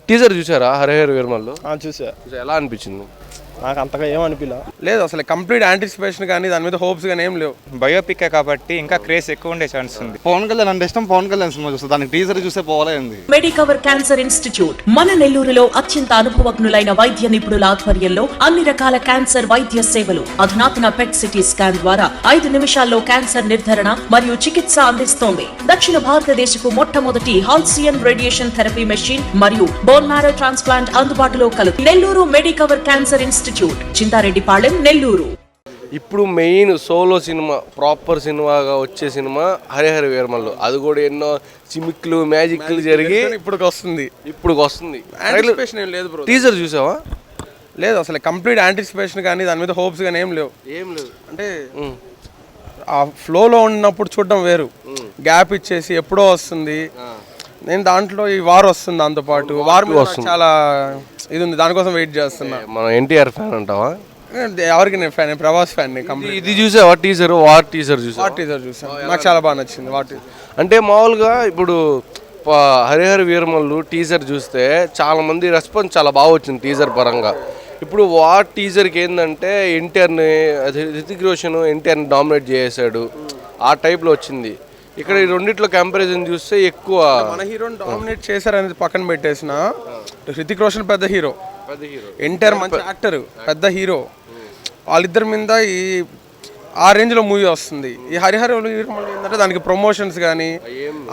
Teaser చూసారా హరిహర వీరమల్లు? చూసా. ఎలా అనిపించింది? నాకు అంతగా ఏమనిపించలే. లేదు అసలు కంప్లీట్ యాంటిసిపేషన్ కానీ దాని మీద హోప్స్ కానీ ఏం లేవు. బయోపిక్ కాబట్టి ఇంకా క్రేజ్ ఎక్కువ ఉండే ఛాన్స్ ఉంది. పవన్ కళ్యాణ్ అంటే ఇష్టం, పవన్ కళ్యాణ్ సినిమా చూస్తే దానికి టీజర్ చూసే పోవాలైంది. మెడికవర్ క్యాన్సర్ ఇన్స్టిట్యూట్ మన నెల్లూరులో అత్యంత అనుభవజ్ఞులైన వైద్య నిపుణుల ఆధ్వర్యంలో అన్ని రకాల క్యాన్సర్ వైద్య సేవలు, అధునాతన పెట్ సిటీ స్కాన్ ద్వారా 5 నిమిషాల్లో క్యాన్సర్ నిర్ధారణ మరియు చికిత్స అందిస్తోంది. దక్షిణ భారతదేశపు మొట్టమొదటి హాల్సియన్ రేడియేషన్ థెరపీ మెషిన్ మరియు బోన్ మ్యారో ట్రాన్స్ప్లాంట్ అందుబాటులో కలదు. Nellore Medicover cancer institute, Chintareddypalem, Nellore. ఇప్పుడు మెయిన్ సోలో సినిమా, ప్రాపర్ సినిమాగా వచ్చే సినిమా హరిహర వీరమల్లు. అది కూడా ఎన్నో చిమిక్లు మ్యాజిక్లు జరిగి ఇప్పుడు వస్తుంది. యాంటిసిపేషన్ ఏం లేదు బ్రో. టీజర్ చూసావా? లేదు అసలు కంప్లీట్ యాంటిసిపేషన్ కానీ దాని మీద హోప్స్ కానీ ఏం లేవు. అంటే ఆ ఫ్లోలో ఉన్నప్పుడు చూడడం వేరు, గ్యాప్ ఇచ్చేసి ఎప్పుడో వస్తుంది. నేను దాంట్లో ఈ వార్ వస్తుంది, దాంతోపాటు వార్ వస్తుంది, చాలా ఇది ఉంది, దానికోసం వెయిట్ చేస్తున్నా. మనం ఎన్టీఆర్ ఫ్యాన్ అంటావా? ఎవరికి నేను ఫ్యాన్, ప్రభాస్ ఫ్యాన్. ఇది చూసావా టీజర్? వార్ టీజర్ చూసాను, నాకు చాలా బాగా నచ్చింది. అంటే మామూలుగా ఇప్పుడు హరిహర వీరమల్లు టీజర్ చూస్తే చాలా మంది రెస్పాన్స్ చాలా బాగా వచ్చింది టీజర్ పరంగా. ఇప్పుడు వార్ టీజర్కి ఏంటంటే ఎన్టీఆర్ని, హృతిక్ రోషన్ ఎన్టీఆర్ని డామినేట్ చేసాడు, ఆ టైప్లో వచ్చింది. ఇక్కడ ఈ రెండిట్లో కంపారిజన్ చూస్తే ఎక్కువ మన హీరోని డామినేట్ చేశారనేది పక్కన పెట్టేసిన, హృతిక్ రోషన్ పెద్ద హీరో, ఎన్టీఆర్ మంచి యాక్టర్, పెద్ద హీరో, వాళ్ళిద్దరి మీద ఈ ఆ రేంజ్లో మూవీ వస్తుంది. ఈ హరిహర వీరమల్లు ఏంటంటే దానికి ప్రమోషన్స్ కానీ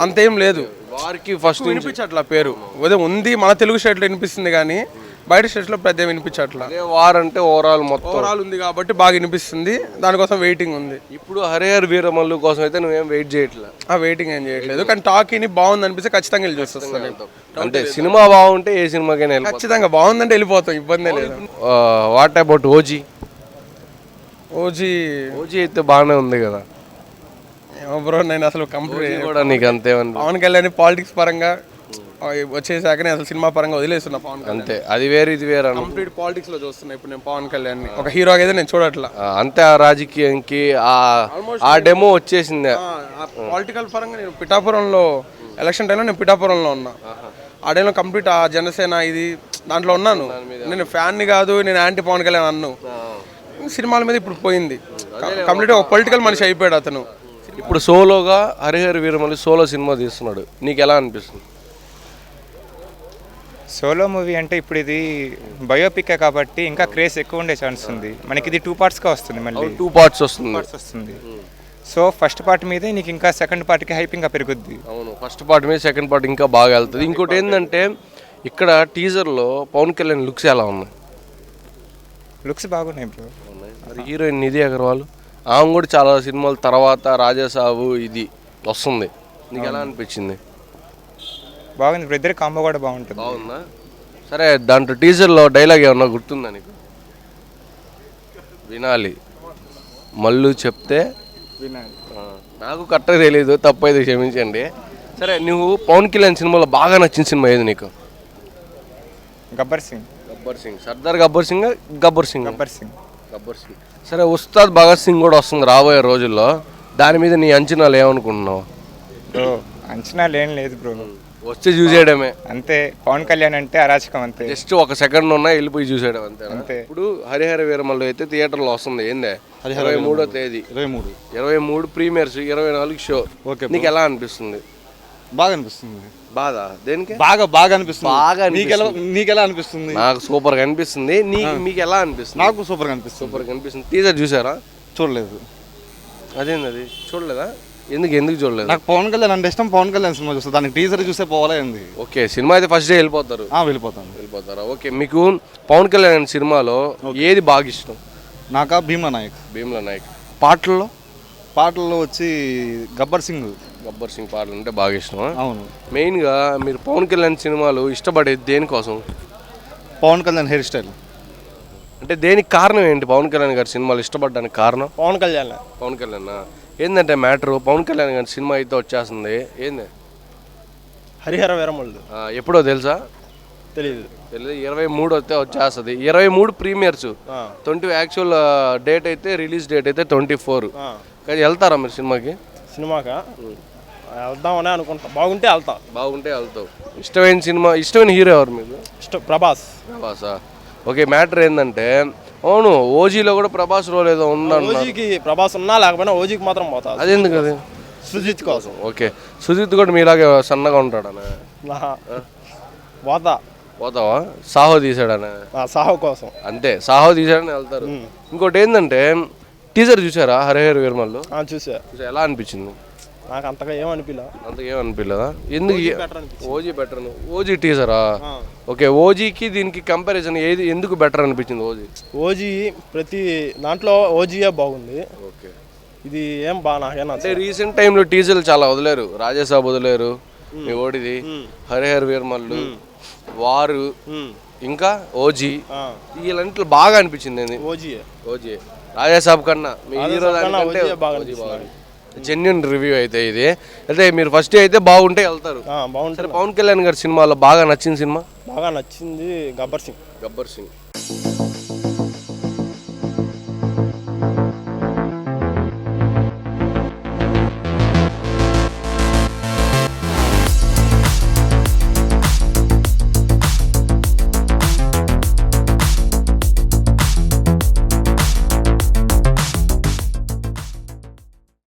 అంతేం లేదు. వారికి ఫస్ట్ వినిపించట్లా పేరు, అదే ఉంది మన తెలుగు స్టేట్లో వినిపిస్తుంది కానీ బయట స్టేట్లో పెద్ద వినిపించట్లా. వార్ అంటే ఓవరాల్ ఉంది కాబట్టి బాగా వినిపిస్తుంది, దానికోసం వెయిటింగ్ ఉంది. ఇప్పుడు హరిహర వీరమల్లు కోసం అయితే నువ్వేం వెయిట్ చేయట్లా? వెయిటింగ్ ఏం చేయట్లేదు, కానీ టాక్ ఇని బాగుంది అనిపిస్తే ఖచ్చితంగా వెళ్ళి చూస్తాను. అంటే సినిమా బాగుంటే ఏ సినిమాకైనా ఖచ్చితంగా బాగుందంటే వెళ్ళిపోతాం, ఇబ్బంది లేదు. What about OG? ఓజీ అయితే బాగానే ఉంది కదా బ్రో. నేను అసలు కంప్లీట్ కూడా నీకు అంతే పవన్ కళ్యాణ్ పాలిటిక్స్ పరంగా వచ్చేసాకనే అసలు సినిమా పరంగా వదిలేస్తున్నా పవన్ కళ్యాణ్. అంతే, అది వేరు ఇది వేరు. కంప్లీట్ పాలిటిక్స్ లో చూస్తున్నా ఇప్పుడు నేను పవన్ కళ్యాణ్ ఒక హీరోగా అయితే నేను చూడట్లా. అంతే, ఆ రాజకీయానికి ఆ డెమో వచ్చేసింది. పొలిటికల్ పరంగా నేను పిఠాపురంలో ఎలక్షన్ టైంలో నేను పిఠాపురంలో ఉన్నా. ఆ టైంలో కంప్లీట్ ఆ జనసేన ఇది దాంట్లో ఉన్నాను. నేను ఫ్యాన్ని కాదు, నేను యాంటీ పవన్ కళ్యాణ్ అన్నాను. సినిమాల మీద ఇప్పుడు పోయింది, కంప్లీట్ ఒక పొలిటికల్ మనిషి అయిపోయాడు అతను. ఇప్పుడు సోలోగా హరిహర వీరమల్లు సోలో సినిమా తీస్తున్నాడు, నీకు ఎలా అనిపిస్తుంది? సోలో మూవీ అంటే ఇప్పుడు ఇది బయోపిక్ కాబట్టి ఇంకా క్రేజ్ ఎక్కువ ఉండే ఛాన్స్ ఉంది. మనకి ఇది 2 పార్ట్స్గా వస్తుంది, మళ్ళీ 2 పార్ట్స్ వస్తుంది. సో ఫస్ట్ పార్ట్ మీదే నీకు ఇంకా సెకండ్ పార్ట్కి హైప్ ఇంకా పెరుగుద్ది. అవును, ఫస్ట్ పార్ట్ మీద సెకండ్ పార్ట్ ఇంకా బాగా వెళ్తుంది. ఇంకోటి ఏంటంటే ఇక్కడ టీజర్లో పవన్ కళ్యాణ్ లుక్స్ ఎలా ఉన్నాయి? లుక్స్ బాగున్నాయి బ్రో. హీరోయిన్ నిధి అగర్వాల్, ఆమె కూడా చాలా సినిమాల తర్వాత రాజాసాబు ఇది వస్తుంది, నీకు ఎలా అనిపించింది? బాగుంది బ్రో, ఇద్దరు కాంబో కూడా బాగుంటుంది. బాగుందా? సరే, దాంట్లో టీజర్లో డైలాగ్ ఏమన్నా గుర్తుందా నీకు? వినాలి మళ్ళీ చెప్తే వినాలి. నాకు కరెక్ట్గా తెలియదు, తప్పు అయితే క్షమించండి. సరే, నువ్వు పవన్ కళ్యాణ్ సినిమాలో బాగా నచ్చిన సినిమా ఏది నీకు? గబ్బర్ సింగ్. సర్దార్ గబ్బర్ సింగ్. గబ్బర్ సింగ్. సరే, ఉస్తాద్ భగత్ సింగ్ కూడా వస్తుంది రాబోయే రోజుల్లో, దాని మీద నీ అంచనాలు ఏమనుకుంటున్నావు? బ్రో అంచనాలు ఏం లేదు బ్రో, వస్తే చూసేయడమే అంతే. పవన్ కళ్యాణ్ అంటే అరాచకం అంతే, జస్ట్ ఒక సెకండ్ ఉన్నా వెళ్ళిపోయి చూసేయడం అంతే. ఇప్పుడు హరిహర వీరమల్లు అయితే థియేటర్లో వస్తుంది, ఏందే 23వ తేదీ, 23 ప్రీమియర్స్, 24 షో. ఓకే, నీకు ఎలా అనిపిస్తుంది? బాగా అనిపిస్తుంది. బాగా దేనికి? బాగా అనిపిస్తుంది. నీకు ఎలా అనిపిస్తుంది? నాకు సూపర్ గా అనిపిస్తుంది. మీకు ఎలా అనిపిస్తుంది? నాకు సూపర్ గా అనిపిస్తుంది. టీజర్ చూసారా? చూడలేదు. అదేంది, అది చూడలేదా? ఎందుకు చూడలేదు? నాకు పవన్ కళ్యాణ్ అంటే ఇష్టం, పవన్ కళ్యాణ్ సినిమా చూస్తా, దానికి టీజర్ చూసే పోవాలైంది. ఓకే, సినిమా అయితే ఫస్ట్ డే వెళ్ళిపోతారు? వెళ్ళిపోతారా? ఓకే, మీకు పవన్ కళ్యాణ్ సినిమాలో ఏది బాగా ఇష్టం? నాకా భీమ్లా నాయక్. పాటల్లో వచ్చి గబ్బర్ సింగ్ పాటలు అంటే బాగా ఇష్టం. అవును. మెయిన్గా మీరు పవన్ కళ్యాణ్ సినిమాలు ఇష్టపడేది దేనికోసం? Pawan Kalyan hair style. అంటే దేనికి కారణం ఏంటి? పవన్ కళ్యాణ్ గారి సినిమాలు ఇష్టపడడానికి కారణం? పవన్ కళ్యాణ్ ఏంటంటే మ్యాటరు, పవన్ కళ్యాణ్ గారి సినిమా అయితే వచ్చేస్తుంది, ఏంది? హరిహర వీరమల్లు. ఎప్పుడో తెలుసా? తెలియదు. 23 వస్తే వచ్చేస్తుంది. 23 ప్రీమియర్స్, 20 యాక్చువల్ డేట్ అయితే, రిలీజ్ డేట్ అయితే 24. కానీ వెళ్తారా మీరు సినిమాకా? వెళ్దామని అనుకుంటా, బాగుంటే వెళ్తావు. ఇష్టమైన హీరో ఎవరు మీకు? నెక్స్ట్ ప్రభాస్. ప్రభాసా? ఓకే, మ్యాటర్ ఏంటంటే అవును ఓజీలో కూడా ప్రభాస్ రోల్ ఏదో ఉందన్న. ఓజీకి ప్రభాస్ ఉన్నా లేకపోయినా ఓజీకి మాత్రం పోతా. అదెందుకు అది? సుజిత్ కోసం. ఓకే, సుజిత్ కూడా మీలాగే సన్నగా ఉంటాడనా? పోతా. పోతావా? సాహో తీసాడనా? సాహో కోసం అంతే, సాహో తీసాడని వెళ్తారు. ఇంకోటి ఏంటంటే టీజర్ చూసారా హరిహర వీరమల్లు? చూసా. ఎలా అనిపించింది? నాకు అంతగా ఏమనిపిలా. అంతగా ఏమనిపించలేదా? ఎందుకు? better అనిపించింది. OG better. ఓజీ టీజరా? ఓకే, ఓజీకి దీనికి కంపారిజన్ ఏది ఎందుకు బెటర్ అనిపించింది? ఓజీ ప్రతి దాంట్లో ఓజీయే బాగుంది. ఓకే, ఇది ఏం బాగా నాకేనా. అంటే రీసెంట్ టైంలో టీజర్లు చాలా వదిలేరు. రాజాసాబ్ వదిలేరు, మీ ఓడిది హరిహర వీరమల్లు, వారు, ఇంకా ఓజీ. వీళ్ళంట్లో బాగా అనిపించింది ఓజీ. రాజాసాబ్ కన్నా మీ హీరో జెన్యున్ రివ్యూ అయితే ఇది. అయితే మీరు ఫస్ట్ అయితే బాగుంటే వెళ్తారు. బాగుంటుంది. పవన్ కళ్యాణ్ గారి సినిమాలో బాగా నచ్చిన సినిమా? బాగా నచ్చింది గబ్బర్ సింగ్. గబ్బర్ సింగ్.